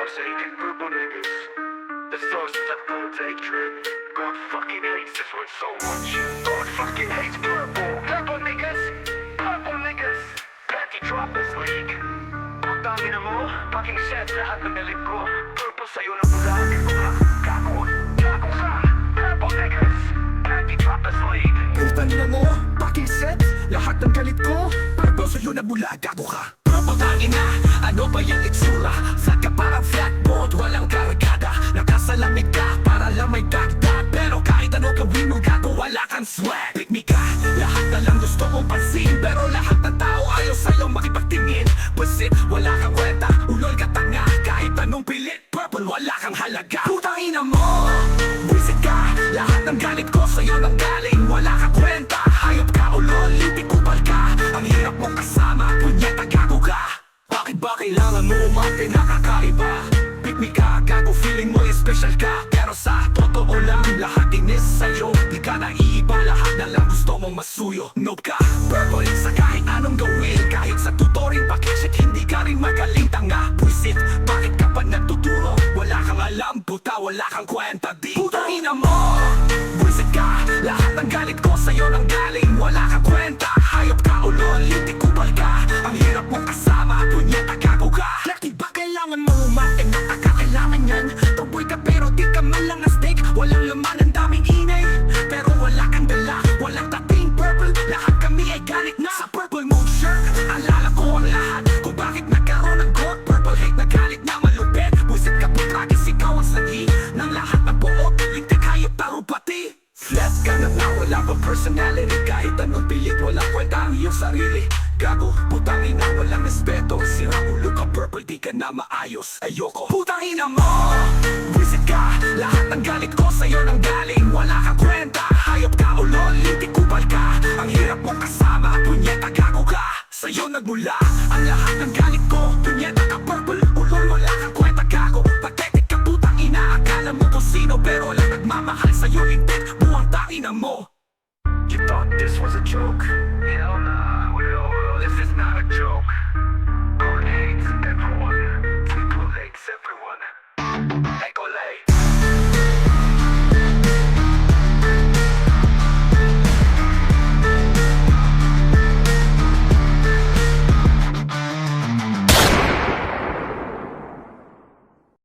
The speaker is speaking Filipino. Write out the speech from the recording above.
toxic purple niggas. The source of the take trip. God fucking hates this one so much. God fucking hates purple niggas. Purple niggas. Panty droppers league. Putangin mo, fucking set lahat ng elite ko. Purple sa'yo na bulag. Gago ka. Purple niggas. Panty droppers league. Putangin mo, fucking set lahat ng galit ko. Purple sa'yo na bulag. Gago ka. Purple tangin na, ano ba yung itsura? Flat ka parang flatboard, walang kargada. Nakasalamig ka para lang may dagdag. Pero kahit ano gawin mo gago, wala kang swag. Pick me ka, lahat na lang gusto mong pansin. Pero lahat ng tao ayaw sa'yo makipagtingin. Basit, wala kang kwenta, ulol ka tanga. Kahit anong pilit, purple, wala kang halaga. Putang ina mo, visit ka. Lahat ng galit ko sa'yo nang galing. Wala kang kwenta, hayop ka, ulol, litik kupal ka. Ang hirap mong kasama, punyeta gago ka. Bakit ba kailangan mo umarte nakakaiba? Pick me ka, gago feeling mo special ka. Pero sa totoo lang, lahat inis sa'yo. Di ka naiiba, lahat na lang gusto mong masuyo. Noob ka, purple sa kahit anong gawin. Kahit sa tutoring pakishit, hindi ka rin magaling. Tanga, buisit, bakit ka pa nagtuturo? Wala kang alam, puta, wala kang kwenta. Di putang ina mo, buisit ka. Lahat ng galit ko sa'yo nang galing. Wala kang kwenta, hayop ka, ulol, litik kupal ka. Ang hirap mong kasama, punyeta gago ka. Di ba kailangan mo umarte, nakakailangan yan. Tuboy ka pero di ka man lang na steak. Walang laman, ang daming inay. Pero wala kang dala, walang dating purple. Lahat kami ay galit na sa purple mode shirt. Alala ko ang lahat, kung bakit nagkaroon ng gold. Purple hate na galit na malupit. Buisit ka putragis, ikaw ang sanhi ng lahat ng buot. Lintik hayop taro pati. Flat ka na wala pa personality. Kahit anong pilit, wala kwenta ang iyong sarili. Gago, putangin na walang respeto. Sira ulo ka purple, di ka na maayos. Ayoko, putangin na mo, visit ka. Lahat ng galit ko sa'yo nang galing. Wala kang kwenta, hayop ka, ulol, litik kupal ka. Ang hirap mong kasama, punyeta gago ka. Sa'yo nagmula ang lahat ng galit ko. Punyeta ka purple, ulol, wala kang kwenta gago. Pathetic ka putang ina, akala mo kung sino. Pero lang nagmamahal sa'yo, lintik, buwang tangina mo. You thought this was a joke? Hell nah, well, this is not a joke.